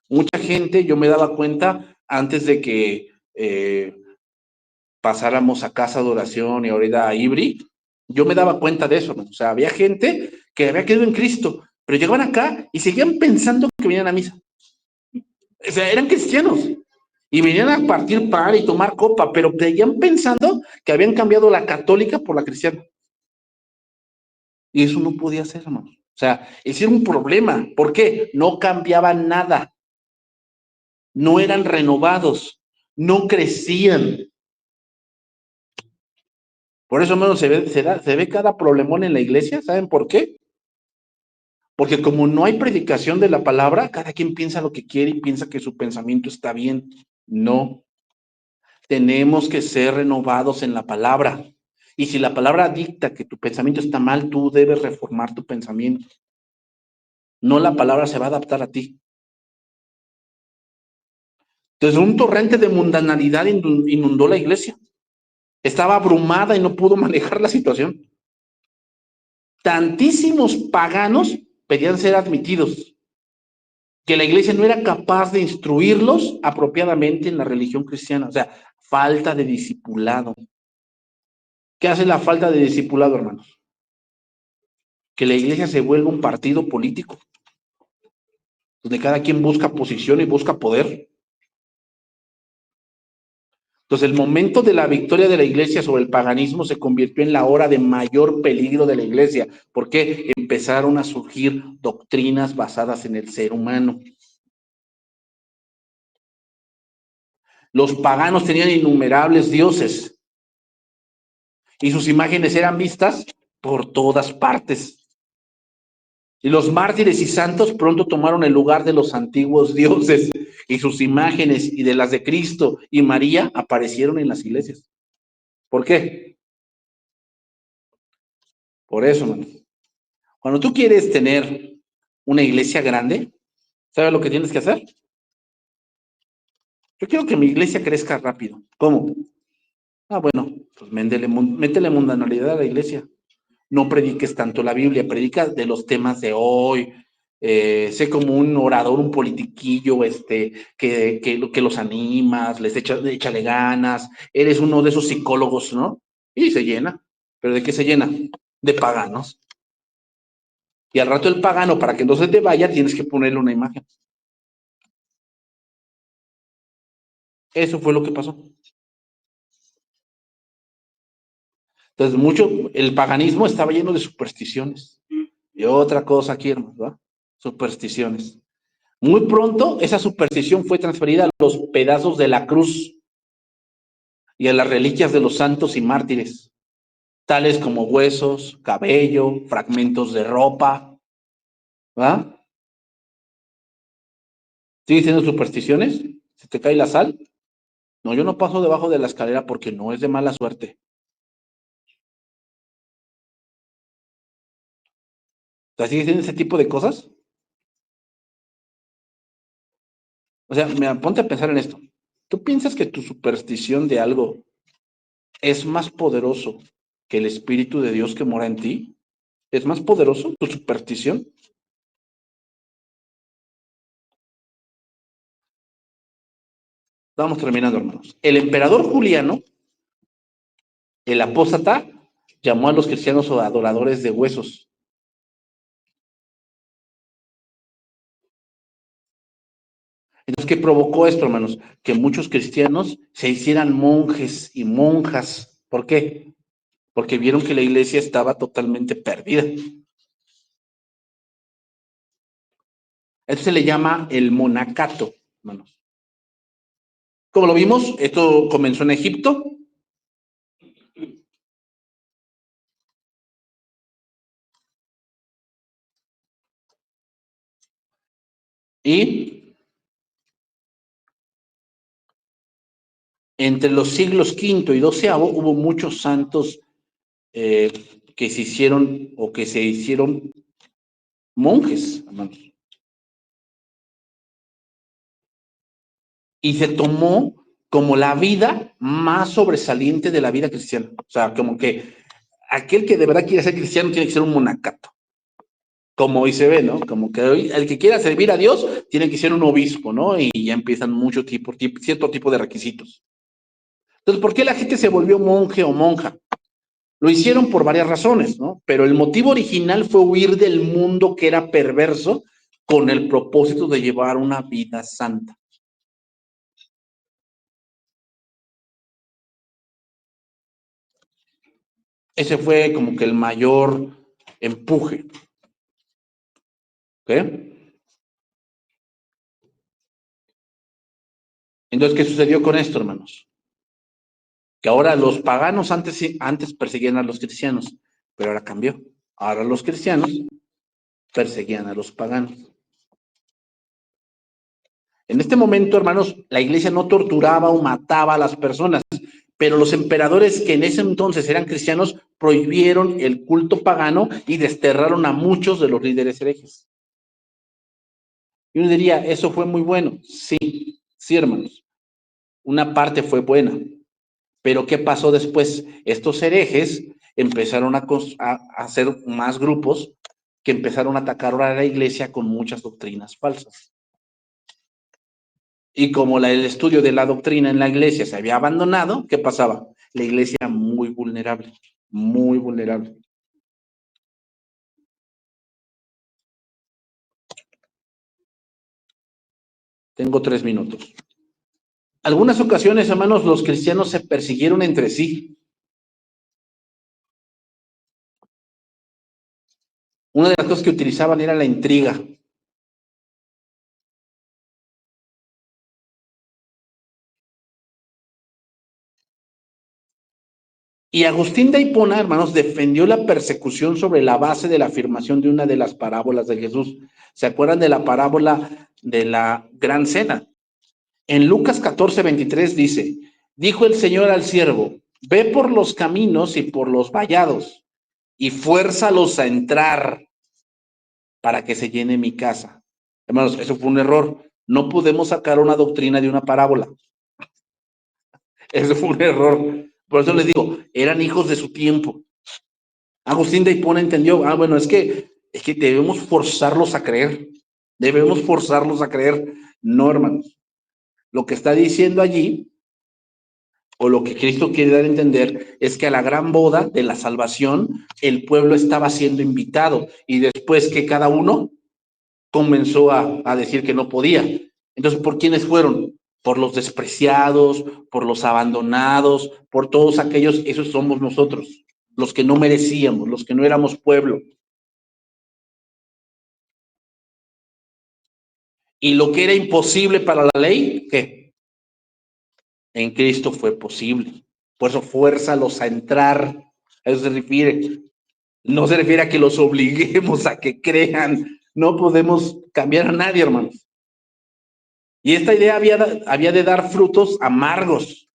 Speaker 1: Mucha gente, yo me daba cuenta antes de que pasáramos a casa de oración y ahorita a Ibri, yo me daba cuenta de eso, ¿no? O sea, había gente que había quedado en Cristo, pero llegaban acá y seguían pensando que venían a misa. O sea, eran cristianos y venían a partir pan y tomar copa, pero seguían pensando que habían cambiado la católica por la cristiana. Y eso no podía ser, hermano. O sea, ese era un problema. ¿Por qué? No cambiaba nada. no eran renovados, no crecían. Por eso, hermano, se ve cada problemón en la iglesia. ¿Saben por qué? Porque como no hay predicación de la palabra, cada quien piensa lo que quiere y piensa que su pensamiento está bien. No, tenemos que ser renovados en la palabra. Y si la palabra dicta que tu pensamiento está mal, tú debes reformar tu pensamiento. No, la palabra se va a adaptar a ti. Entonces, un torrente de mundanalidad inundó la iglesia. Estaba abrumada y no pudo manejar la situación. Tantísimos paganos pedían ser admitidos, que la iglesia no era capaz de instruirlos apropiadamente en la religión cristiana. O sea, falta de discipulado. ¿Qué hace la falta de discipulado, hermanos? Que la iglesia se vuelva un partido político, donde cada quien busca posición y busca poder. Entonces, el momento de la victoria de la iglesia sobre el paganismo se convirtió en la hora de mayor peligro de la iglesia, porque empezaron a surgir doctrinas basadas en el ser humano. Los paganos tenían innumerables dioses y sus imágenes eran vistas por todas partes. Y los mártires y santos pronto tomaron el lugar de los antiguos dioses y sus imágenes y de las de Cristo y María aparecieron en las iglesias. ¿Por qué? Por eso, hermano. Cuando tú quieres tener una iglesia grande, ¿sabes lo que tienes que hacer? Yo quiero que mi iglesia crezca rápido. ¿Cómo? Ah, bueno, pues métele mundanalidad a la iglesia. No prediques tanto la Biblia, predica de los temas de hoy. Sé como un orador, un politiquillo, que los animas, échale ganas. Eres uno de esos psicólogos, ¿no? Y se llena. ¿Pero de qué se llena? De paganos. Y al rato el pagano, para que no se te vaya, tienes que ponerle una imagen. Eso fue lo que pasó. Entonces, el paganismo estaba lleno de supersticiones. Y otra cosa aquí, hermano, ¿verdad? Supersticiones. Muy pronto, esa superstición fue transferida a los pedazos de la cruz y a las reliquias de los santos y mártires, tales como huesos, cabello, fragmentos de ropa, ¿verdad? ¿Sigues teniendo supersticiones? ¿Se te cae la sal? No, yo no paso debajo de la escalera porque no es de mala suerte. O sea, ¿sigues teniendo ese tipo de cosas? O sea, mira, ponte a pensar en esto. ¿Tú piensas que tu superstición de algo es más poderoso que el Espíritu de Dios que mora en ti? ¿Es más poderoso tu superstición? Vamos terminando, hermanos. El emperador Juliano, el apóstata, llamó a los cristianos adoradores de huesos. Entonces, ¿qué provocó esto, hermanos? Que muchos cristianos se hicieran monjes y monjas. ¿Por qué? Porque vieron que la iglesia estaba totalmente perdida. Esto se le llama el monacato, hermanos. Como lo vimos, esto comenzó en Egipto y entre los siglos V y XII hubo muchos santos eh, que se hicieron o que se hicieron monjes, hermanos. Y se tomó como la vida más sobresaliente de la vida cristiana. O sea, como que aquel que de verdad quiere ser cristiano tiene que ser un monacato. Como hoy se ve, ¿no? Como que hoy el que quiera servir a Dios tiene que ser un obispo, ¿no? Y ya empiezan cierto tipo de requisitos. Entonces, ¿por qué la gente se volvió monje o monja? Lo hicieron por varias razones, ¿no? Pero el motivo original fue huir del mundo que era perverso con el propósito de llevar una vida santa. Ese fue como que el mayor empuje, ¿ok? Entonces, ¿qué sucedió con esto, hermanos? Que ahora los paganos antes perseguían a los cristianos, pero ahora cambió. Ahora los cristianos perseguían a los paganos. En este momento, hermanos, la iglesia no torturaba o mataba a las personas, pero los emperadores que en ese entonces eran cristianos prohibieron el culto pagano y desterraron a muchos de los líderes herejes. Y uno diría, ¿eso fue muy bueno? Sí, sí, hermanos. Una parte fue buena. Pero ¿qué pasó después? Estos herejes empezaron a hacer más grupos que empezaron a atacar a la iglesia con muchas doctrinas falsas. Y como el estudio de la doctrina en la iglesia se había abandonado, ¿qué pasaba? La iglesia muy vulnerable, muy vulnerable. Tengo 3 minutos. Algunas ocasiones, hermanos, los cristianos se persiguieron entre sí. Una de las cosas que utilizaban era la intriga. Y Agustín de Hipona, hermanos, defendió la persecución sobre la base de la afirmación de una de las parábolas de Jesús. ¿Se acuerdan de la parábola de la gran cena? En Lucas 14:23 dice, dijo el Señor al siervo, ve por los caminos y por los vallados y fuérzalos a entrar para que se llene mi casa. Hermanos, eso fue un error. No podemos sacar una doctrina de una parábola. Eso fue un error. Por eso les digo, eran hijos de su tiempo. Agustín de Hipona entendió, bueno, es que debemos forzarlos a creer. Debemos forzarlos a creer. No, hermanos. Lo que está diciendo allí, o lo que Cristo quiere dar a entender, es que a la gran boda de la salvación, el pueblo estaba siendo invitado y después que cada uno comenzó a decir que no podía. Entonces, ¿por quiénes fueron? Por los despreciados, por los abandonados, por todos aquellos, esos somos nosotros, los que no merecíamos, los que no éramos pueblo. Y lo que era imposible para la ley, ¿qué? En Cristo fue posible. Por eso fuérzalos a entrar. A eso se refiere. No se refiere a que los obliguemos a que crean. No podemos cambiar a nadie, hermanos. Y esta idea había de dar frutos amargos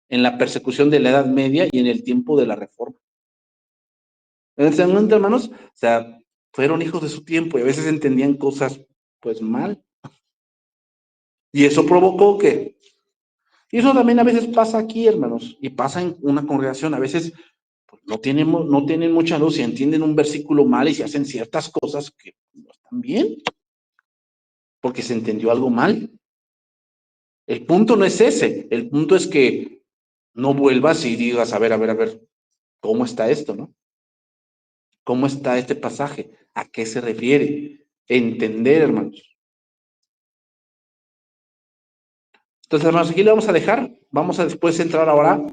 Speaker 1: en la persecución de la Edad Media y en el tiempo de la Reforma. En ese momento, hermanos, o sea, fueron hijos de su tiempo y a veces entendían cosas, pues, mal. Y eso provocó que y eso también a veces pasa aquí, hermanos, y pasa en una congregación. A veces pues, no tienen mucha luz y entienden un versículo mal y se hacen ciertas cosas que no están bien, porque se entendió algo mal. El punto no es ese, el punto es que no vuelvas y digas, a ver, ¿cómo está esto, no? ¿Cómo está este pasaje? ¿A qué se refiere? Entender, hermanos. Entonces, hermanos, aquí le vamos a dejar. Vamos a después entrar ahora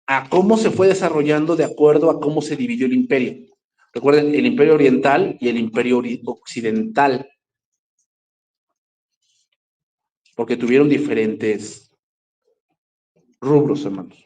Speaker 1: a cómo se fue desarrollando de acuerdo a cómo se dividió el imperio. Recuerden, el imperio oriental y el imperio occidental, porque tuvieron diferentes rubros, hermanos.